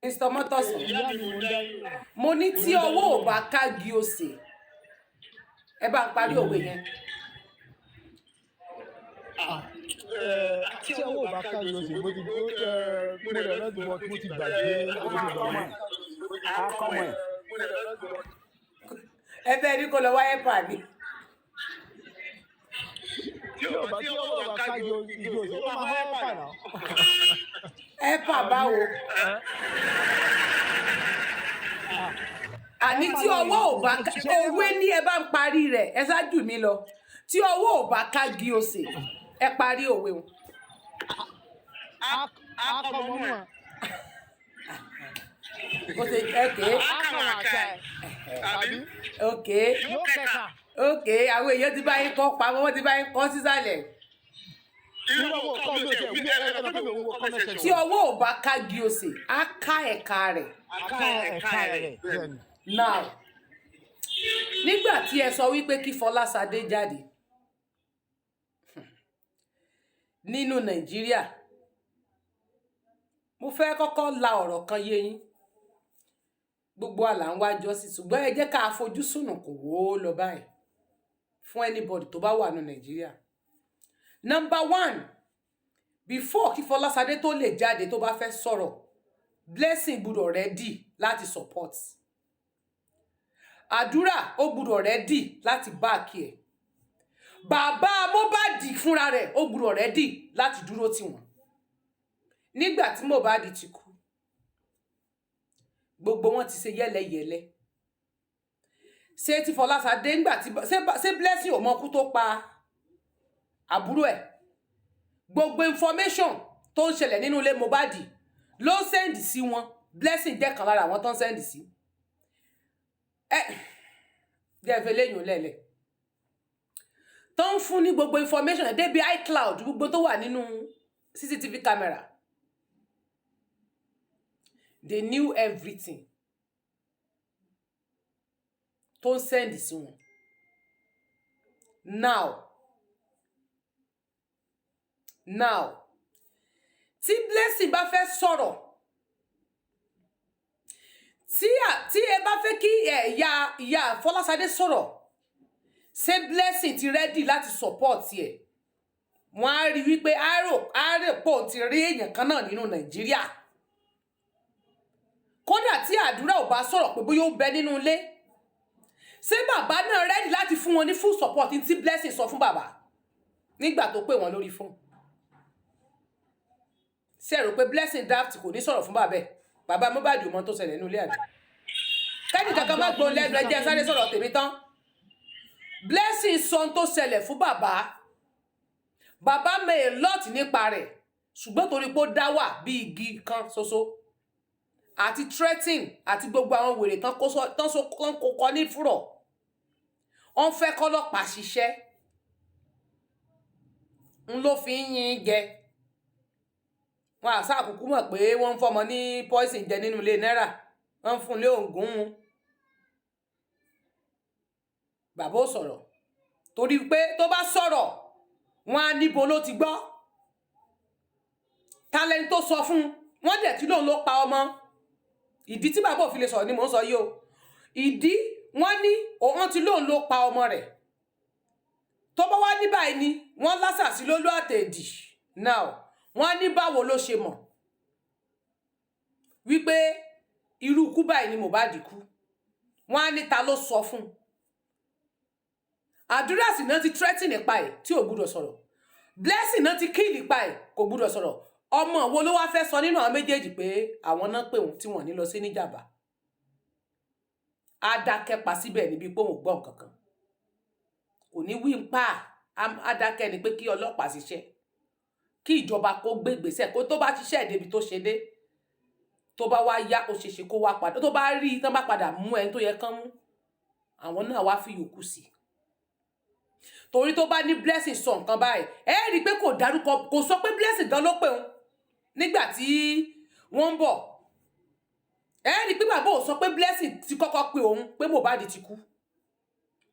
Mr. Mọ́tọ̀sán ìyá mi mo dá yín. mo ní tí ọwọ́ ò bá kági òsè ẹ bá ń parí òwe yẹn. Tí ọwọ́ bá ká yóò sì mo ti mo lè lọ́dún wọn mo ti gbàgbé akọ́mọ̀ ẹ̀. ẹ bẹ́ẹ̀ ní kó lọ wáyé pàdé. tí ọwọ́ bá ká yóò sì ó máa fẹ́ pà náà. ẹ pà báwo. àní tí ọwọ́ ò bá òwe ní ẹ bá ń parí rẹ̀ ẹ ṣáájú mi lọ tí ọwọ́ ò bá kági òsè ẹ parí òwe wọn. akọ́mọ̀ mọ̀. ó ṣe okay okay yóò kẹta. okay àwọn èèyàn ti bá yín kọ́ pamọ́ wọ́n ti bá yín kọ́ sísàlẹ̀. tí ọwọ́ ò bá kági òsè á ká ẹ̀ka rẹ̀. now nígbà tí ẹ sọ wípé kí Fọláṣadé jáde nínú Nàìjíríà mo fẹ́ kọ́kọ́ la ọ̀rọ̀ kan yé yín gbogbo àlà ń wájọ́ sí ṣùgbọ́n ẹ jẹ́ ká fojú sùnùkùn wò ó lọ báyìí fún anybody tó bá wà ní Nàìjíríà. Number one, before kí Fọláṣadé tó lè jáde tó bá fẹ́ sọ̀rọ̀ Blessing gbúdọ̀ ready láti support àdúrà ó gbúdọ̀ ready láti back ẹ̀ bàbá Mohbad fúnra rẹ̀ ó gbúdọ̀ ready láti dúró tì wọ́n nígbà tí Mohbad ti kú gbogbo wọn ti ṣe yẹ́lẹyẹ̀lẹ ṣé tí Fọláṣadé nígbà tí ṣé Blessing ò mọ kú tó pa àbúrò ẹ̀ gbogbo information tó ń ṣẹlẹ̀ nínú ilé Mohbad ló send sí wọn Blessing jẹ́ kan lára àwọn tó ń send sí jẹ́fẹ́ lẹ́yìn lẹ́lẹ̀ tó ń fún ní gbogbo information ẹ̀ débi iCloud gbogbo tó wà nínú CCTV camera they knew everything tó ń send sí wọn now tí Blessing bá fẹ́ sọ̀rọ̀ tí ẹ bá fẹ́ kí ìyá Fọláṣadé sọ̀rọ̀ ṣé Blessing ti ready láti support ẹ̀ wọ́n á rí wípé àárẹ̀pọ̀ ti rí èèyàn kan náà nínú Nàìjíríà kódà tí àdúrà ò bá sọ̀rọ̀ pé bóyá ó bẹ nínú ilé ṣé bàbá náà ready láti fún wọn ní full support tí Blessing sọ fún bàbá nígbà tó pè wọ́n lórí fóònù ṣé ẹ rò pé Blessing daft kò ní sọ̀rọ̀ fún bàbá ẹ̀ bàbá Mohbad ò mọ tó ṣẹlẹ̀ nínú ilé àdé kẹ́ni kankan má gbóhùn lẹ́nu ẹjẹ́ sáré sọ̀rọ̀ tèmi tán Blessing sọ ohun tó ṣẹlẹ̀ fún bàbá mọ a lot nípa rẹ̀ ṣùgbọ́n torí pé ó dá wà bí igi kan ṣoṣo àti threatening àti gbogbo àwọn wèrè tán kó ní fúrọ̀ wọ́n fẹ́ kọ́lọ́pàá ṣiṣẹ́ ń ló fi ń yín jẹ wọn àṣà àkùkù mọ̀ pé wọ́n ń fọmọ ní poison jẹ nínú ilé náírà wọ́n ń fún lé ògùn mu bàbá ò sọ̀rọ̀ torí pé tó bá sọ̀rọ̀ wọn á níbo ló ti gbọ́ talent tó sọ fún wọn dẹ̀ tí lòun ló pa ọmọ ìdí tí bàbá ò fi lè sọ̀rọ̀ ni mò ń sọ yìí o ìdí wọn ní òun tí lòun ló pa ọmọ rẹ̀ tó bá wá ní báyìí ni wọ́n lásàsí lólú àtẹ̀dì now wọ́n ní báwo ló ṣe mọ̀ wípé irú ikú báyìí ni Mohbad kú wọ́n á ní ta ló sọ fún àdúrà sì náà ti threaten nípa ẹ̀ tí ò gbúdọ̀ sọ̀rọ̀ Blessing náà ti kill nípa ẹ̀ kò gbúdọ̀ sọ̀rọ̀ ọmọ wo ló wá fẹ́ sọ nínú àwọn méjèèjì pé àwọn náà pè wọ́n tí wọ́n ní lọ sí níjàmbá á dákẹ́ pa síbẹ̀ níbi pé òun gbọ́ nǹkan kan kò ní wí ń pa á dákẹ́ ni pé kí ọlọ́pàá ṣiṣẹ́ kí ìjọba kó gbé ìgbésẹ̀ kó tó bá ṣiṣẹ́ débi tó ṣe dé tó bá wá yá ó ṣeṣe kó wá padà tó bá rí tán bá padà mú ẹni tó yẹ kán mú àwọn náà wá fi yòókù sí torí tó bá ní Blessing sọ nǹkan báyìí ẹ rí i pé kò dárúkọ kò sọ pé Blessing gan ló pè òun nígbà tí wọ́n ń bọ̀ ẹ rí i pé bàbá ò sọ pé Blessing ti kọ́kọ́ pè òun pé Mohbad ti kú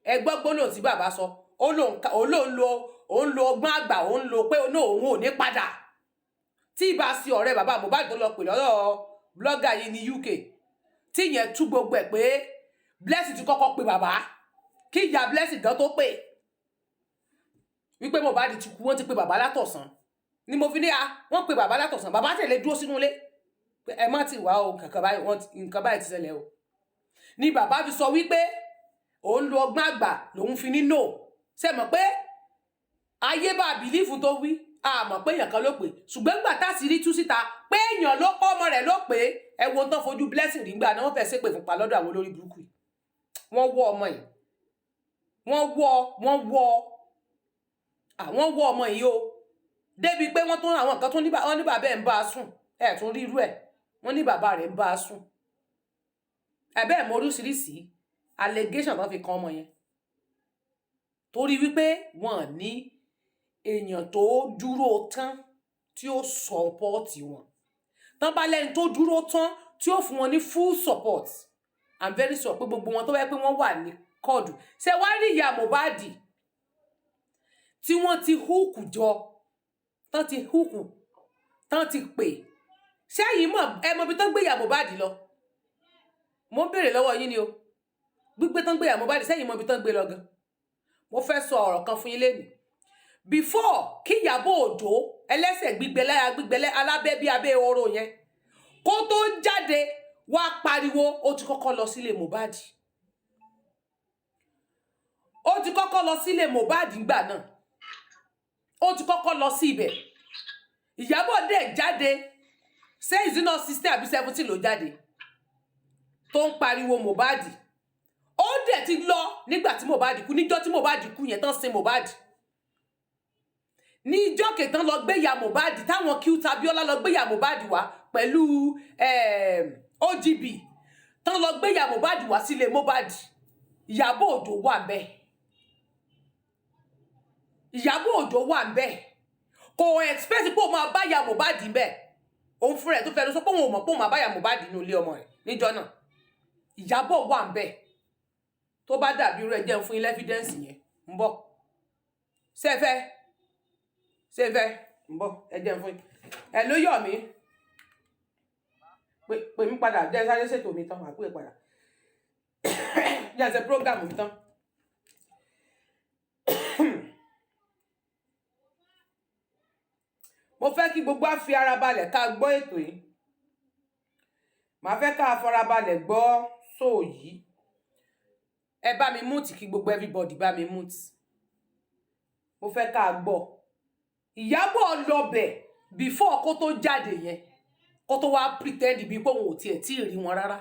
ẹ gbọ́ gbólóhùn tí bàbá sọ ó lóun lo ọgbọ́n àgbà òun lo pé òun ò ní padà tí ìbá sí ọ̀rẹ́ bàbá Mohbad tó lọ pè lọ́dọ̀ blogger yìí ní UK tí ìyẹn tú gbogbo ẹ̀ pé Blessing ti kọ́kọ́ pe bàbá kí ìyá Blessing gan tó pè wípé Mohbad ti kú wọ́n ti pe bàbá látọ̀sán ni mo fi ní wọ́n pe bàbá látọ̀sán bàbá tẹ̀lé dúró sínú ilé ẹ má ti wá o kankan báyìí nǹkan báyìí ti ṣẹlẹ̀ o ni bàbá fi sọ wípé òun lo ọgbọ́n àgbà lòun fi ní no ṣe mọ̀ pé ayé bá bìlífù tó wí àmọ́ pé èèyàn kan ló pè ṣùgbọ́n nígbà táṣìírí tú síta pé èèyàn ló pọ́ ọmọ rẹ̀ ló pè ẹ wo tán fojú Blessing rí gbà náà wọ́n fẹ́ ṣépè fún pa lọ́dọ̀ àwọn olórí burúkú yìí wọ́n wọ́ ọmọ yìí wọ́n wọ́ ọmọ yìí o débi pé wọ́n tún àwọn kan tún ní bàbá ẹ̀ ń bá a sùn ẹ̀ tún rí irú ẹ̀ wọ́n ní bàbá rẹ̀ ń bá a sùn ẹ̀bẹ́ ẹ̀ mọ oríṣiríṣi allegation kan fi kan ọmọ yẹn torí wípé wọ́n ní èèyàn tó dúró tán tí ó sọpọ́ọ̀tì wọn tán bá lẹ́ni tó dúró tán tí ó fún wọn ní full support I'm very sure pé gbogbo wọn tó wáyé pé wọ́n wà ní kóòdù ṣé wá rí ìyá Mohbad tí wọ́n ti húùkù jọ tán ti húùkù tán ti pè sẹ́yìn mọ̀ ẹ mọ̀ bí tán gbé ìyá Mohbad lọ mo ń béèrè lọ́wọ́ yín ni o gbígbé tán gbé ìyá Mohbad sẹ́yìn mọ̀ bí tán gbé lọ gan mo fẹ́ sọ ọ̀rọ̀ kan fún yín lénìí before kí Ìyábọ̀ Òjó ẹlẹ́sẹ̀ gbígbẹ́lẹ́ alábẹ́ bí abẹ́ oró yẹn kó tó jáde wá pariwo ó ti kọ́kọ́ lọ sílé Mohbad ó ti kọ́kọ́ lọ sílé Mohbad ńgbà náà ó ti kọ́kọ́ lọ sí ibẹ̀ Ìyábọ̀ dẹ̀ jáde ṣé ìzínà 16 àbí 17 ló jáde tó ń pariwo Mohbad ó dẹ̀ ti lọ nígbà tí Mohbad kú níjọ́ tí Mohbad kú yẹn tán sin Mohbad ní ìjọ́ kẹtàn lọ gbé ìyá Mohbad táwọn Q Abiola lọ gbé ìyá Mohbad wá pẹ̀lú OGB tán lọ gbé ìyá Mohbad wá sílé Mohbad Ìyábọ̀ Òjó wà ńbẹ̀ Ìyábọ̀ Òjó wà ńbẹ̀ kò expect pé ó máa bá ìyá Mohbad ńbẹ̀ òun fúnra ẹ̀ tó fẹ́ lọ sọ pé òun ò mọ̀ pé òun máa bá ìyá Mohbad nínú ilé ọmọ rẹ̀ níjọ́ náà Ìyábọ̀ wà ńbẹ̀ tó bá dàbí irú ẹ̀ jẹ́ fún ilé evidence yẹn ń bọ̀ ṣẹ́fẹ́ ń bọ̀ ẹ jẹ́ fún ẹ ló yọ̀ mí pè mí padà jẹ́ sáré ṣètò mi tán màá pè é padà jẹ́ ṣe program mi tán. mo fẹ́ kí gbogbo á fi ara balẹ̀ ká gbọ́ ètò yìí màá fẹ́ ká farabalẹ̀ gbọ́ sóò yìí ẹ bá mi mute kí gbogbo everybody bá mi mute mo fẹ́ ká gbọ́ Ìyábọ̀ lọbẹ̀ before kó tó jáde yẹn kó tó wá pretend bí pé òun ò tiẹ̀ tí ì rí wọn rárá.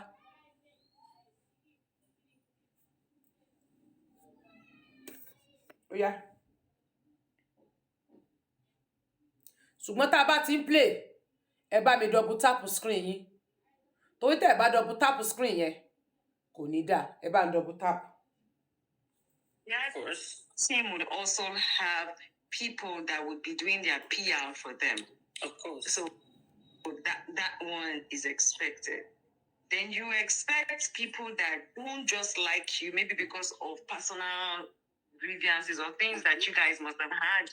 ó yá ṣùgbọ́n tá a bá ti ń play ẹ bá mi double tap screen yín torí tẹ́ ẹ bá double tap screen yẹn kò ní dáa ẹ bá ń double tap. Yes, team would also have people that would be doing their PR for them. Of course. So that one is expected. Then you expect people that don't just like you, maybe because of personal grievances or things that you guys must have had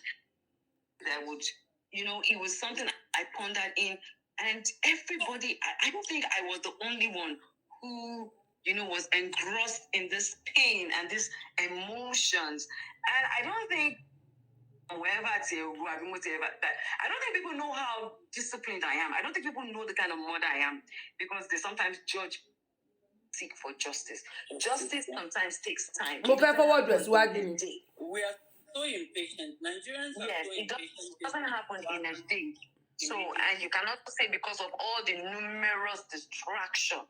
that would, it was something I pondered in. And everybody, I don't think I was the only one who, was engrossed in this pain and these emotions. And I don't think I don't think people know how disciplined I am. I don't think people know the kind of mother I am because they sometimes seek for justice. Justice sometimes takes time. We are so impatient. Nigerians are so impatient. It doesn't happen in a day. So, and you cannot say because of all the numerous distractions.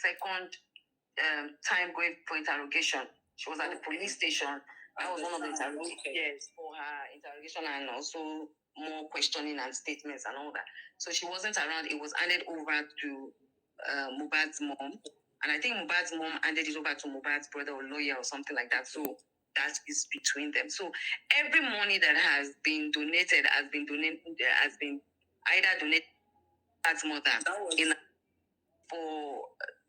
Second time going for interrogation. She was at the police station. That was one of the interrogations. Yes, for her interrogation and also more questioning and statements and all that. So she wasn't around. It was handed over to Mohbad's mom. And I think Mohbad's mom handed it over to Mohbad's brother or lawyer or something like that. So that is between them. So every money that has been donated has been either donated as mother for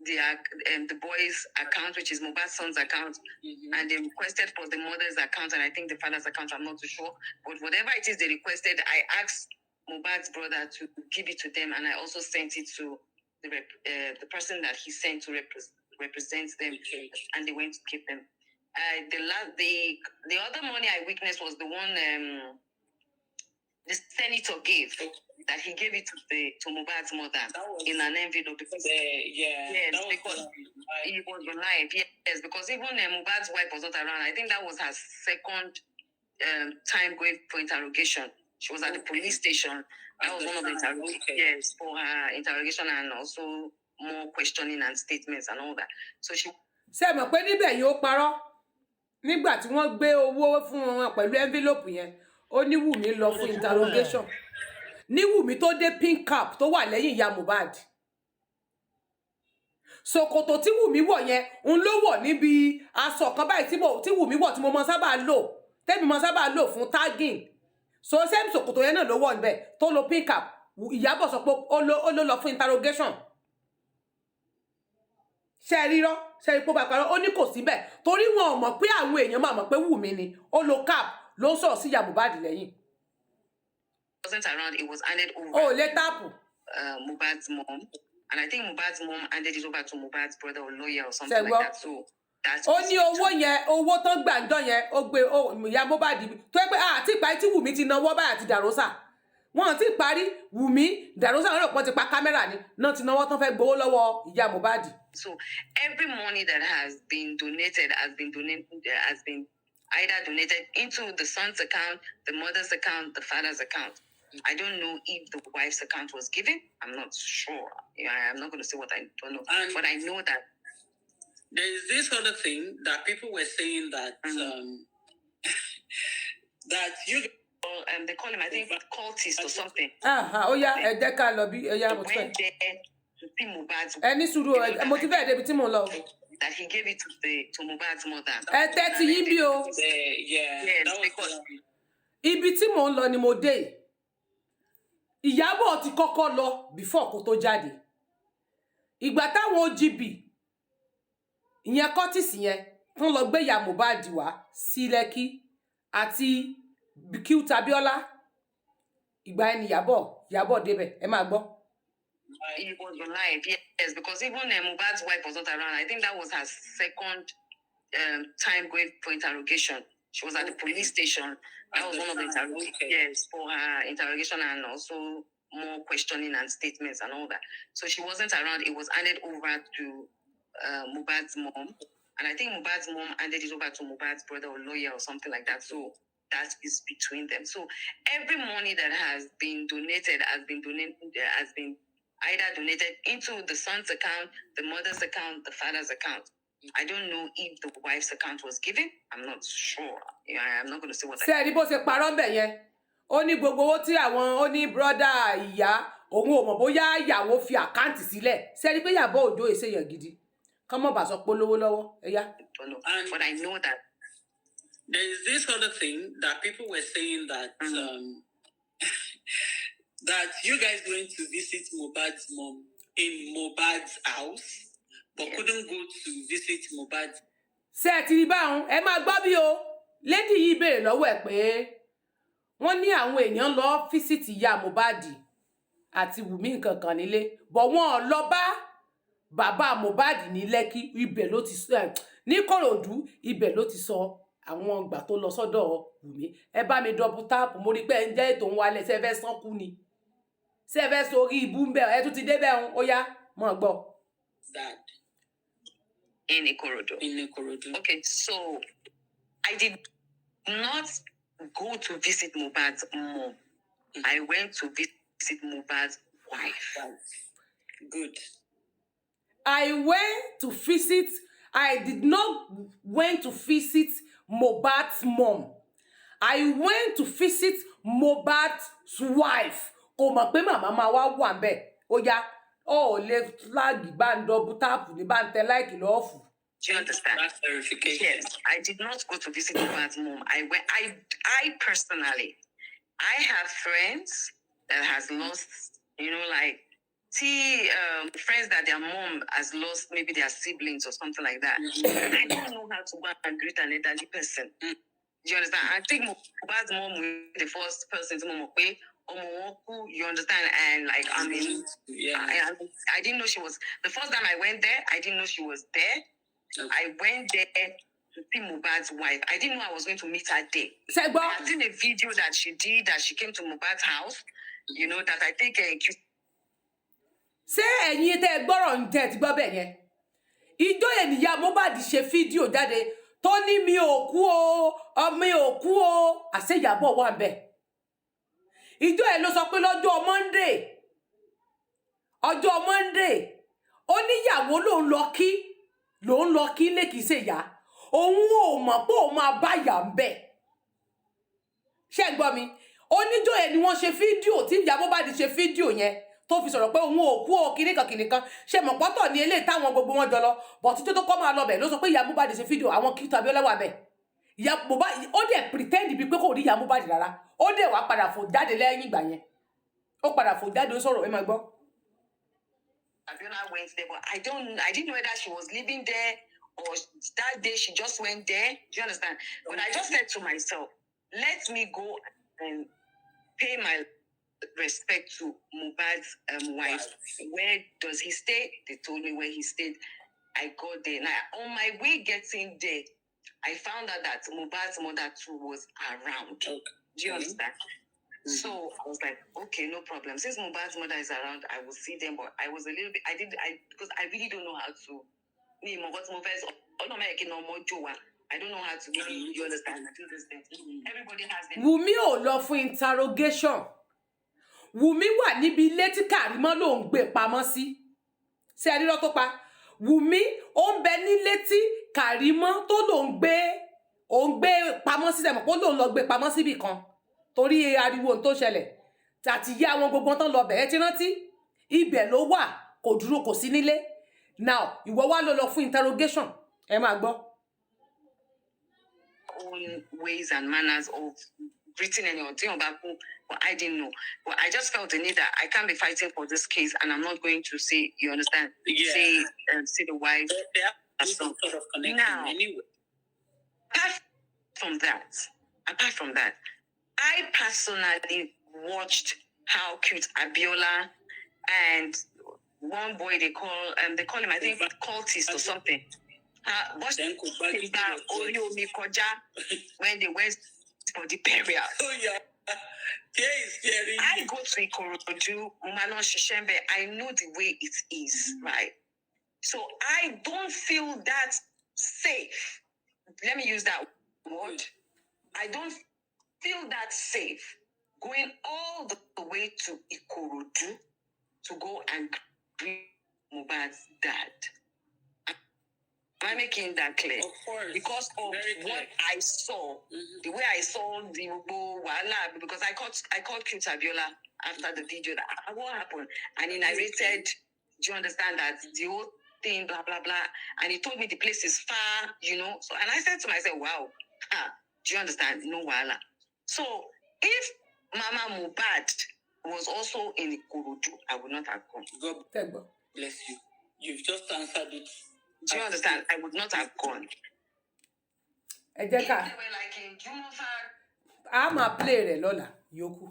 the boy's account, which is Mohbad's son's account, and they requested for the mother's account, and I think the father's account, I'm not too sure. But whatever it is they requested, I asked Mohbad's brother to give it to them, and I also sent it to the person that he sent to represent them, and they went to keep them. The other money I witnessed was the one the senator gave. That he gave it to Mohbad's mother in an envelope because yes, because it was live. Yes, because even Mohbad's wife was not around. I think that was her second time going for interrogation. She was at the police station. That was one of the interrogations. Yes, for her interrogation and also more questioning and statements and all that. So she. Ṣé mọ̀ pé níbẹ̀ yóò parọ́ nígbà tí wọ́n gbé owó fún wọn pẹ̀lú envelope yẹn ó ní Wùmí lọ fún interrogation ní Wùmí tó dé pink cap tó wà lẹ́yìn ìyá Mohbad ṣòkòtò tí Wùmí wọ̀ yẹn ń ló wọ̀ níbi aṣọ kan báyìí tí Wùmí wọ̀ tí mo mọ sábà lò tẹ́mi mọ sábà lò fún tagging so same ṣòkòtò yẹn náà ló wọ̀ níbẹ̀ tó lo pink cap Ìyábọ̀ sọ pé ó ló lọ fún interrogation ṣe rírọ́ ṣe rí pé bá parọ́ ó ní kò síbẹ̀ torí wọn ò mọ̀ pé àwọn èèyàn máa mọ̀ pé Wùmí ni ó lo cap ló ń sọ̀rọ̀ sí ìyá Mohbad lẹ́yìn. Wasn't around, it was handed over. Oh, let up. Mohbad's mom, and I think Mohbad's mom handed it over to Mohbad's brother or lawyer or something like that. So that's. Ó ní owó tán gbà ńdọ́ yẹn ó gbé ìyá Mohbad tó pé àti ìparí tí Wùmí ti náwó báyìí àti Dàrósà wọn ti parí Wùmí Dàrósà wọn rò pé ti pa kámẹ́rà ni náà ti náwó tán fẹ́ gbowó lọ́wọ́ ìyá Mohbad. So every money that has been donated has been either donated into the son's account, the mother's account, the father's account. I don't know if the wife's account was given. I'm not sure. I'm not going to say what I don't know. But I know that there is this other thing that people were saying that that you they call him, I think, cultist or something. Oh yeah, ẹ jẹ́ ká lọ bí ẹ̀yà mo ti fẹ́. Ẹni sùúrù mo ti fẹ́ débi tí mo lọ. That he gave it to Mohbad's mother. Ẹ tẹ́tí yín bí o. Yes, because ibi tí mò ń lọ ni mo dé. Ìyábọ̀ ti kọ́kọ́ lọ before kó tó jáde. Ìgbà táwọn OGB ìyẹn Curtis yẹn tán lọ gbé ìyá Mohbad wá sí Lẹ́kì àti Cute Abiola. Ìgbà ẹni Ìyábọ̀ débẹ̀ ẹ máa gbọ́. It was live, yes, because even Mohbad's wife was not around. I think that was her second time going for interrogation. She was at the police station. That was one of the interrogations. Yes, for her interrogation and also more questioning and statements and all that. So she wasn't around. It was handed over to Mohbad's mom. And I think Mohbad's mom handed it over to Mohbad's brother or lawyer or something like that. So that is between them. So every money that has been donated has been either donated into the son's account, the mother's account, the father's account. I don't know if the wife's account was given. I'm not sure. I'm not going to say what I... Ṣé rí bó ṣe parọ́ ńbẹ̀ yẹn? Ó ní gbogbo owó tí àwọn ó ní brọ́dà ìyá òun ò mọ̀ bóyá ìyàwó fi àkáǹtì sílẹ̀. Ṣé rí pé Ìyábọ̀ Òjó èsèyàn gidi? Kọ́mọ̀ bá sọ pé lówó lọ́wọ́. Ẹ̀yà. But I know that there is this other thing that people were saying that that you guys went to visit Mohbad's mom in Mohbad's house, but couldn't go to visit Mohbad. Ṣé ẹ ti rí báwọn ẹ máa gbọ́ bí o lady yìí béèrè lọ́wọ́ ẹ̀ pé wọ́n ní àwọn èèyàn lọ fíṣítì ìyá Mohbad àti Wùmí nǹkan kan nílé bọ̀ wọ́n lọ bá bàbá Mohbad ní Lẹ́kì ibẹ̀ ló ti sọ ní Kòròdú ibẹ̀ ló ti sọ àwọn ìgbà tó lọ sọ́dọ̀ Wùmí ẹ bá mi double tap mo rí pé ẹ ń jẹ́ ètò ń wálẹ̀ ṣe fẹ́ sánkú ni ṣe fẹ́ sórí ibú ń bẹ̀ ẹ tún ti débẹ̀ ó yá mọ̀ gbọ́. Dad. In Ikorodu. Okay, so I did not go to visit Mohbad's mom. I went to visit Mohbad's wife. Good. I did not went to visit Mohbad's mom. I went to visit Mohbad's wife. Kò mọ̀ pé màmá máa wá wà ńbẹ̀. Ó yá. Oh, lè flag bá ń double tap ní bá ń tẹ like lọ́ọ̀fù. Do you understand? That's verification. Yes, I did not go to visit Mohbad's mom. I personally, I have friends that has lost, friends that their mom has lost maybe their siblings or something like that. I don't know how to go and greet an elderly person. Do you understand? I think Mohbad's mom was the first person to mom you understand? And like, I mean, I didn't know she was, the first time I went there, I didn't know she was there. Okay. I went there to see Mohbad's wife. I didn't know I was going to meet her there. I had seen a video that she did, that she came to Mohbad's house, you know, that I think... ṣé ẹ̀yin tẹ́ gbọ́rọ̀ ń tẹ́ ti gbọ́ bẹ́ẹ̀ yẹn ìjọ ènìyàn Mohbad ṣe fídíò jáde tó ní mi ò kú o àṣẹ Ìyábọ̀ wà ńbẹ̀ ìjọ ẹ̀ ló sọ pé lọ́jọ́ Monday ó níyàwó lòun lọ kí lè kìí ṣe ìyá òun ò mọ̀ pé òun máa bá yà ńbẹ̀ ṣé ń gbọ́ mi oníjọ ẹ̀ ni wọ́n ṣe fídíò tí ìyá Mohbad ṣe fídíò yẹn tó fi sọ̀rọ̀ pé òun ò kú o kìnìkan ṣe mọ̀ pọ́tọ̀ ní eléyìí táwọn gbogbo wọn jọ lọ bọ̀ títí tó kọ́ máa lọ bẹ̀ ló sọ pé ìyá Mohbad ṣe fídíò àwọn kí Abíọ́lá wà bẹ̀ ìyá Mohbad ó dẹ̀ pretend bíi pé kò rí ìyá Mohbad rárá ó dẹ̀ wá padà fò jáde lẹ́yìn ìgbà yẹn ó padà fò jáde ó sọ̀rọ̀ ẹ máa gbọ́. Abíọ́lá went there, but I didn't know whether she was living there or that day she just went there. Do you understand? But I just said to myself, let me go and pay my respect to Mohbad's wife. Where does he stay? They told me where he stayed. I got there. Now, on my way getting there, I found out that Mohbad's mother too was around. Okay. Do you understand? Mm-hmm. So I was like, okay, no problem. Since Mohbad's mother is around, I will see them. But I was a little bit, because I really don't know how to. I don't know how to really, you understand? I do this thing. Everybody has them. Wùmí ò lọ fún interrogation. Wùmí wà níbi ilé tí Kàrímọ́ ló ń gbé pamọ́ sí. Ṣé ẹ rí lọ tó pa? Wùmí ó ń bẹ nílé tí Kàrímọ́ tó ló ń gbé pamọ́ sí sẹ́mọ̀ pé ó ló ń lọ gbé pamọ́ síbì kan. Torí ariwo tó ṣẹlẹ̀. Tàti yá àwọn gbogbo tán lọ bẹ̀ ẹ́ ti rántí. Ibẹ̀ ló wà kò dúró kò sí nílé. Now, ìwọ wá lọ fún interrogation. Ẹ máa gbọ́. Own ways and manners of greeting anyone, but I didn't know. But I just felt the need that I can't be fighting for this case, and I'm not going to say, you understand? Yeah. Say the wife. They have some sort of connection now, anyway. Apart from that, I personally watched How Cute Abiola and one boy they call him, I think, cultist or something. When they went for the burial. Oh yeah. I go to Ikorodu, Malon Shishembe. I know the way it is, right? So I don't feel that safe. Let me use that word. I don't feel that safe going all the way to Ikorodu to go and greet Mohbad's dad. Am I making that clear? Of course. Because of what I saw, the way I saw the Wala, because I called Cute Abiola after the video. What happened? And he narrated, do you understand that the whole thing, blah, blah, blah. And he told me the place is far, you know. So, and I said to myself, wow, do you understand? No Wala. So if Mama Mohbad was also in Ikorodu, I would not have gone. God bless you. You've just answered it. Do you understand? I would not have gone. Ejeka. A máa play rẹ̀ lọ́la yòókù.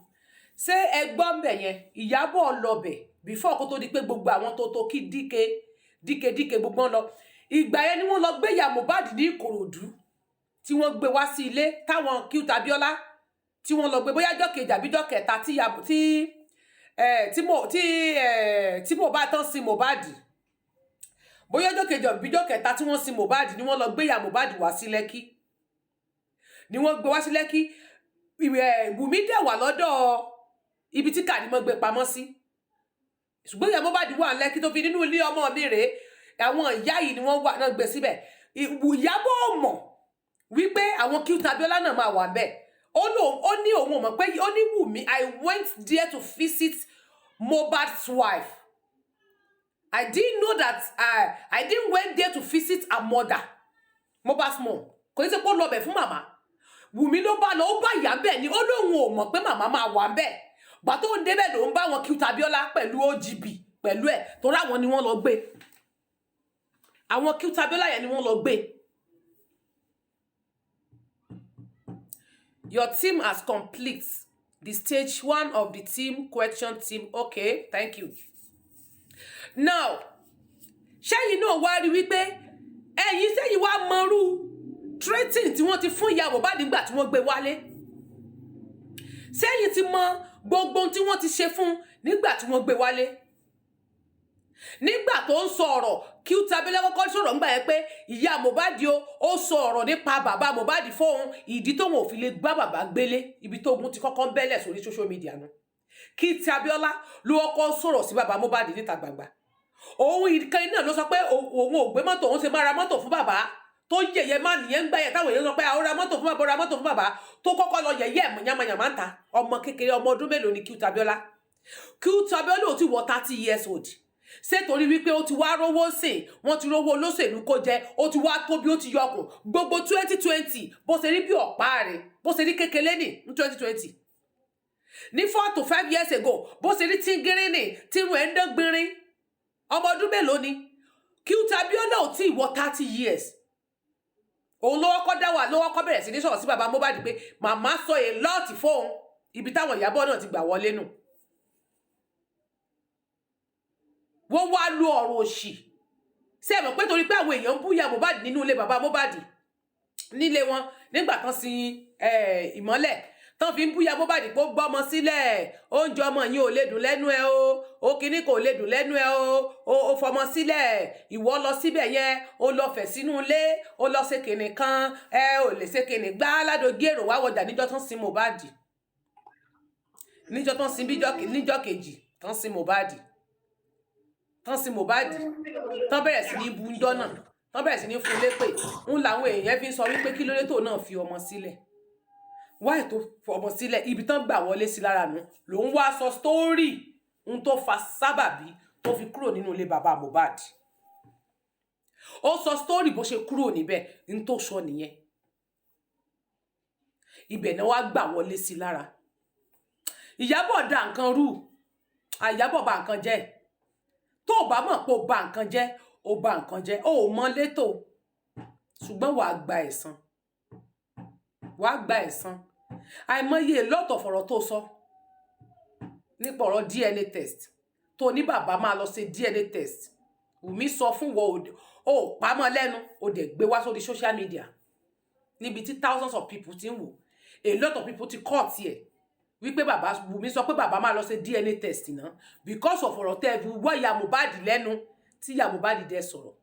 Ṣé ẹ gbọ́ ńbẹ̀ yẹn Ìyábọ̀ lọ bẹ̀ before kó tó di pé gbogbo àwọn tó kí díke gbogbo wọn lọ. Ìgbà yẹn ni wọ́n lọ gbé ìyá Mohbad ní Ìkòròdú tí wọ́n gbé wá sí ilé táwọn Cute Abiola tí wọ́n lọ gbé bóyá ọjọ́ kejì àbí ọjọ́ kẹta tí Mohbad tán sí Mohbad. Bóyá ọjọ́ kejì àbí ọjọ́ kẹta tí wọ́n sin Mohbad ni wọ́n lọ gbé ìyá Mohbad wá sí Lẹ́kì ni wọ́n gbé wá sí Lẹ́kì Wùmí dẹ̀ wà lọ́dọ̀ ibi tí Kàrímọ́ gbé pamọ́ sí ṣùgbọ́n ìyá Mohbad wà Lẹ́kì tó fi nínú ilé ọmọ mi rèé àwọn ìyá yìí ni wọ́n wà náà gbé síbẹ̀ Ìyábọ̀ mọ̀ wípé àwọn Cute Abiola náà máa wà bẹ́ẹ̀ ó ní òun ò mọ̀ pé ó ní Wùmí I went there to visit Mohbad's wife. I didn't know that I didn't went there to visit her mother. Mohbad's mom. Kò ní ṣe pé ó lọ bẹ̀ fún màmá. Wùmí ló bá lọ ó bá ìyá bẹ́ẹ̀ ni ó lóun ò mọ̀ pé màmá máa wà bẹ́ẹ̀. Gbà tó ń débẹ̀ ló ń bá wọn Cute Abiola pẹ̀lú OGB pẹ̀lú ẹ̀ torí àwọn ni wọ́n lọ gbé. Àwọn Cute Abiola yẹn ni wọ́n lọ gbé. Your team has complete the stage 1 of the team question team. Okay, thank you. Now, ṣẹ́yìn náà wá rí wípé ẹ̀yin sẹ́yìn wá mọrú treating tí wọ́n ti fún ìyá Mohbad nígbà tí wọ́n gbé wálé. Sẹ́yìn ti mọ gbogbo tí wọ́n ti ṣe fún nígbà tí wọ́n gbé wálé. Nígbà tó ń sọ ọ̀rọ̀ kí ó tabẹ́lẹ́ kọ́kọ́ sọ̀rọ̀ ńgbà yẹn pé ìyá Mohbad ó sọ ọ̀rọ̀ nípa bàbá Mohbad fóun ìdí tó wọn ò fi lè gbá bàbá gbélé ibi tó ogun ti kọ́kọ́ bẹ́lẹ̀ sórí social media náà. Kí Abíọ́lá ló kọ́kọ́ sọ̀rọ̀ sí bàbá Mohbad níta gbangba. Òun ìkan náà ló sọ pé òun ò gbé mọ́tò, òun ṣe máa ra mọ́tò fún bàbá tó yẹ̀yẹ́ má nìyẹn ń gbá yẹn táwọn èèyàn sọ pé àwọn ra mọ́tò fún bàbá, ra mọ́tò fún bàbá tó kọ́kọ́ lọ yẹ̀yẹ́ ẹ̀mọ̀nyàmọ̀nyàmọ̀ ń ta ọmọ kékeré ọmọ ọdún mélòó ni Kí Abíọ́lá. Kí Abíọ́lá ò ti wọ 30 years old. Ṣé torí wípé ó ti wá rówó sìn, wọ́n ti rówó olóṣèlú kó jẹ, ó ti wá tó bí ó ti yọkùn gbogbo 2020 bó ṣe rí bí ọ̀pá rẹ̀ bó ṣe rí kékeré ní 2020 ní 4 to 5 years ago bó ṣe rí tíngírín ní tírun ẹ̀ ń dán gbinrin ọmọ ọdún mélòó ni Kí Abíọ́lá ò tí ì wọ 30 years. Òun ló kọ́kọ́ dá wà ló kọ́kọ́ bẹ̀rẹ̀ sí ní sọ̀rọ̀ sí bàbá Mohbad pé màmá sọ a lot fóun ibi táwọn Ìyábọ̀ náà ti gbà wọlé nù. Wọ́n wá lu ọ̀rọ̀ òṣì. Ṣé ẹ mọ̀ pé torí pé àwọn èèyàn ń bú ìyá Mohbad nínú ilé bàbá Mohbad nílé wọn nígbà tán sin ìmọ́lẹ̀ tán fi ń bú ìyá Mohbad pé ó gbọ́mọ sílẹ̀, oúnjẹ ọmọ yín ò lè dùn lẹ́nu ẹ o kíní kò lè dùn lẹ́nu ẹ o fọmọ sílẹ̀, ìwọ lọ síbẹ̀ yẹn o lọ fẹ̀ sínú ilé o lọ ṣe kìnì kan ò lè ṣe kìnì gbá ládògí èrò wá wọjà níjọ́ tán sin Mohbad, níjọ́ tán sin níjọ́ kejì tán sin Mohbad tán bẹ̀rẹ̀ sí ní bú ńjọ́ náà tán bẹ̀rẹ̀ sí ní fún lépè ń làwọn èèyàn fi ń sọ wípé kí lóde tó náà fi ọmọ sílẹ̀. Wáì tó fọmọ sílẹ̀ ibi tán gbà wọlé sí lára nù ló ń wá sọ stóórì ń tó fa sábàbí tó fi kúrò nínú ilé bàbá Mohbad. Ó sọ stóórì bó ṣe kúrò níbẹ̀ ń tó sọ nìyẹn. Ibẹ̀ náà wá gbà wọlé sí lára. Ìyábọ̀ dá nǹkan rú, Ìyábọ̀ bà nǹkan jẹ́. Tó o bá mọ̀ pé o bà nǹkan jẹ́, o bà nǹkan jẹ́, o ò mọ létò ṣùgbọ́n wàá gba ẹ̀san. Wàá gba ẹ̀san. Àìmọye lọ́tọ̀ fọ̀rọ̀ tó sọ nípa ọ̀rọ̀ DNA test tó ní bàbá máa lọ ṣe DNA test. Wùmí sọ fún wọ o pamọ́ lẹ́nu o dẹ̀ gbé wá sórí social media níbi tí thousands of people ti ń wò. A lot of people ti kọ́ tiẹ̀ wípé bàbá Wùmí sọ pé bàbá máa lọ ṣe DNA test náà because of ọ̀rọ̀ tẹ́ fi wá ìyá Mohbad lẹ́nu tí ìyá Mohbad dẹ̀ sọ̀rọ̀.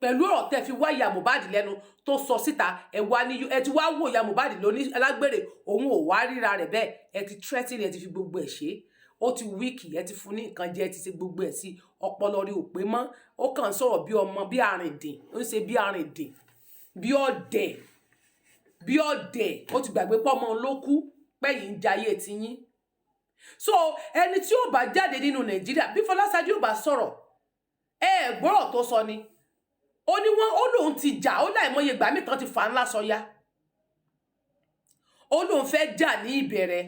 Pẹ̀lú ọ̀rọ̀ tẹ́ fi wá ìyá Mohbad lẹ́nu tó sọ síta ẹ ti wá wò ìyá Mohbad lóní alágbèrè òun ò wá ríra rẹ̀ bẹ́ẹ̀ ẹ ti threatening ẹ ti fi gbogbo ẹ̀ ṣe ó ti wíìkì ẹ ti fún ní nǹkan jẹ ẹ ti ṣe gbogbo ẹ̀ sí ọpọlọ rí ò pé mọ́ ó kàn ń sọ̀rọ̀ bí ọmọ bí arìndìn ó ń ṣe bí arìndìn bí ọ̀dẹ̀ ó ti gbàgbé pọ́mọ ló kú pẹ́yìn ń jayé tiyín. So ẹni tí ó bá jáde nínú Nàìjíríà bí Fọláṣadé ò bá sọ̀rọ̀ ẹ gbọ́rọ̀ tó sọ ni ó ní ó lóun ti jà ó láìmọye ìgbà mi kan ti fà ńlá sọyá ó lóun fẹ́ jà ní ìbẹ̀rẹ̀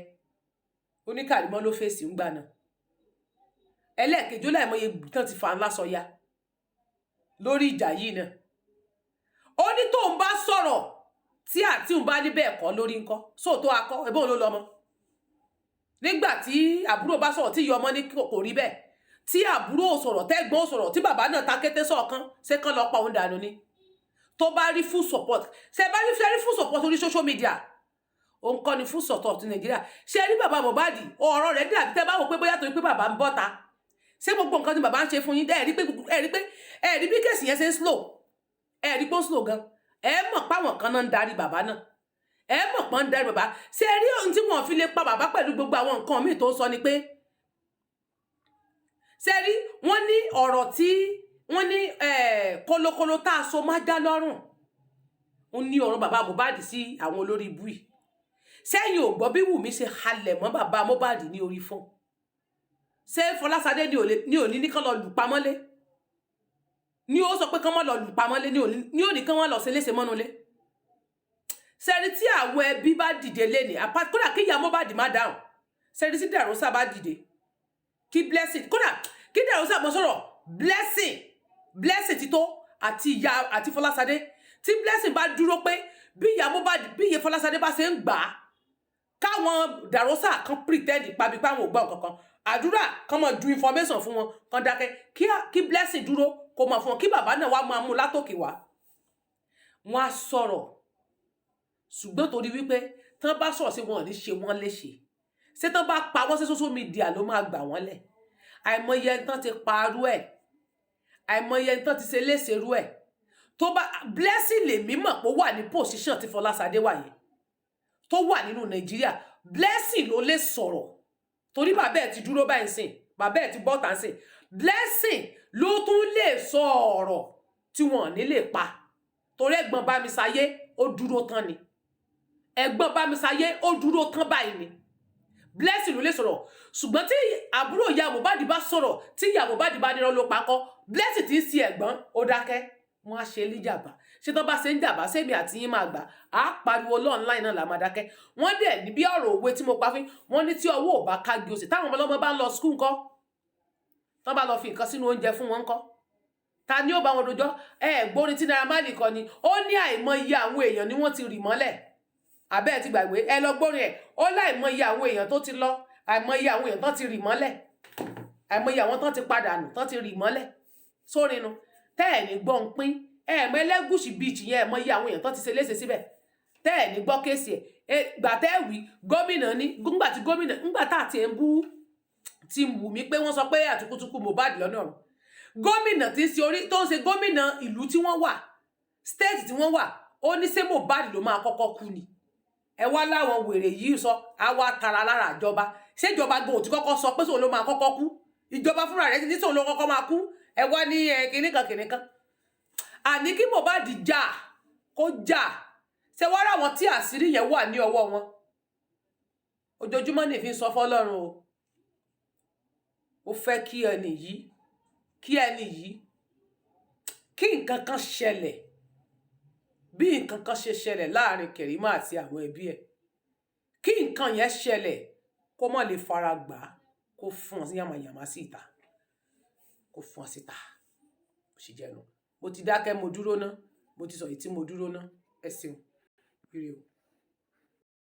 oníkàrímọ́ ló fèsì ń gbà náà ẹlẹ́ẹ̀kejì ó láìmọye kan ti fà ńlá sọyá lórí ìjà yìí náà ó ní tóun bá sọ̀rọ̀ tí àti òun bá ní bẹ́ẹ̀ kọ́ lórí ńkọ́ sóòtó akọ ẹ̀bọ́n ló lọ́mọ nígbà tí àbúrò bá sọ̀rọ̀ tí ìyá ọmọ ní kò rí bẹ́ẹ̀ tí àbúrò sọ̀rọ̀ tẹ́gbọ́n sọ̀rọ̀ tí bàbá náà ta kété sọ̀kan ṣé kán lọ pa òun dànù ni tó bá rí full support ṣe bá rí full support orí social media òun kọ́ ni full support ní Nàìjíríà ṣe rí bàbá Mohbad ọ̀rọ̀ rẹ̀ dàbí tẹ́ bá wò pé bóyá torí pé bàbá ń bọ́ta ṣé gbogbo nǹkan tí bàbá ń ṣe fún yín ẹ rí bí kéèsì yẹn ṣe ń slow ẹ rí pé ó slow gan ẹ mọ̀ páwọn kan náà ń darí bàbá náà ẹ mọ̀ pọ́n ń darí bàbá ṣe rí ohun tí wọ́n fi lè pa bàbá pẹ̀lú gbogbo àwọn nǹkan míì tó ń sọ ni pé ṣe rí wọ́n ní ọ̀rọ̀ tí wọ́n ní kólókóló tá a so má já lọ́rùn ó ní ọ̀rọ̀ bàbá Mohbad sí àwọn olórí ibú yìí sẹ́yìn ò gbọ́ bí Wùmí ṣe halẹ̀ mọ́ bàbá Mohbad ní orí fún ṣé Fọláṣadé ní òní ní kán lọ lù pamọ́lé ní ó sọ pé kán mọ́ lọ lù pamọ́lé ní òní kán wọ́n lọ ṣe léṣe mọ́nulé sẹ́ni tí àwọn ẹbí bá dìde léni kódà kí ìyá Mohbad má dáhùn sẹ́ni tí Dàrósà bá dìde kí Blessing kódà kí Dàrósà mọ́ sọ̀rọ̀ Blessing ti tó àti ìyá àti Fọláṣadé tí Blessing bá dúró pé bí ìyá Mohbad bí ìyá Fọláṣadé bá ṣe ń gbà á káwọn dàrósà kan pretend pàbí pé àwọn ò gbọ́ kankan àdúrà kan mọ̀ ju information fún wọn kan dákẹ́ kí blessing dúró kó mọ̀ fún wọn kí bàbá náà wá máa mú látòkè wá wọn á sọ̀rọ̀ ṣùgbọ́n torí wípé tán bá sọ̀rọ̀ sí wọn ò ní ṣe wọ́n léṣe ṣé tán bá pa wọ́n sí social media ló máa gbà wọ́n lẹ̀ àìmọye tán ti parú ẹ̀ àìmọye tán ti ṣe léṣerú ẹ̀ tó bá blessing lè mímọ̀ pé ó wà ní position tí Fọláṣadé wà yẹn tó wà nínú Nàìjíríà blessing ló lè sọ̀rọ̀ torí bàbá ẹ̀ ti dúró báyìí sìn bàbá ẹ̀ ti bọ́ta sìn blessing ló tún lè sọ ọ̀rọ̀ tí wọn ò ní lè pa torí ẹ̀gbọ́n Bámisáyé ó dúró tán ni ẹ̀gbọ́n Bámisáyé ó dúró tán báyìí ni blessing ló lè sọ̀rọ̀ ṣùgbọ́n tí àbúrò ìyá Mohbad bá sọ̀rọ̀ tí ìyá Mohbad bá nírọ́ ló pakọ́ blessing tí ń si ẹ̀gbọ́n ó dákẹ́ wọ́n á ṣe níjàmbá ṣé tó bá ṣe ń jàmbá sẹ́mi àti yín máa gbà á pariwo online náà là máa dákẹ́ wọ́n dẹ̀ ní bí ọ̀rọ̀ òwe tí mo pa fún wọ́n ní tí ọwọ́ ò bá kági òsì táwọn ọmọlọ́mọ bá ń lọ skul ńkọ́ tán bá lọ fi nǹkan sínú oúnjẹ fún wọn ńkọ́ ta ni ó bá wọn rojọ́ gbórin tí Naira Marley kọ ni ó ní àìmọye àwọn èèyàn ni wọ́n ti rì mọ́lẹ̀ àbẹ́ ẹ̀ ti gbàgbé ẹ lọ gbórin ẹ̀ ó láìmọye àwọn èèyàn tó ti lọ àìmọye àwọn èèyàn tán ti rì mọ́lẹ̀ àìmọye àwọn tán ti padà nù tán ti rì mọ́lẹ̀ sórinu tẹ́ ẹ̀ ní gbọ́n pín ẹ̀ẹ̀mọ Ẹlẹ́gùṣì beach yẹn ẹ̀mọye àwọn èèyàn tán ti ṣe léṣe síbẹ̀ tẹ́ ẹ̀ ní gbọ́ kéèsì ẹ̀ gbà tẹ́ ẹ̀ wí gómìnà ní ńgbà tí gómìnà ńgbà tá àti ẹ̀ ń bú ti wù mí pé wọ́n sọ pé àtùkùtùkù Mohbad lọ́nà ọ̀run gómìnà tí ń ṣe orí tó ń ṣe gómìnà ìlú tí wọ́n wà state tí wọ́n wà ó ní ṣé Mohbad ló máa kọ́kọ́ kú ni ẹ wá láwọn wèrè yìí sọ àwa tara lára ìjọba ṣé ìjọba gan ò ti kọ́kọ́ sọ pé sóun ló máa kọ́kọ́ kú ìjọba fúnra rẹ̀ ti ní sóun ló kọ́kọ́ máa kú ẹ wá ní kìnìkan àní kí Mohbad jà kó jà ṣe wá ra wọn tí àṣírí yẹn wà ní ọwọ́ wọn ojoojúmọ́ ní fi ń sọ fọ́lọ́run o ó fẹ́ kí ẹni yìí kí nǹkan kan ṣẹlẹ̀ bí nǹkan kan ṣe ṣẹlẹ̀ láàrin Kẹ̀rímà àti àwọn ẹbí ẹ̀ kí nǹkan yẹn ṣẹlẹ̀ kó má lè fara gbà á kó fún ọ sí yàmàyàmà sí ìta kó fún ọ síta kò sì jẹnu mo ti dákẹ́ mo dúró ná mo ti sọ èyí tí mo dúró ná ẹ ṣeun ire o.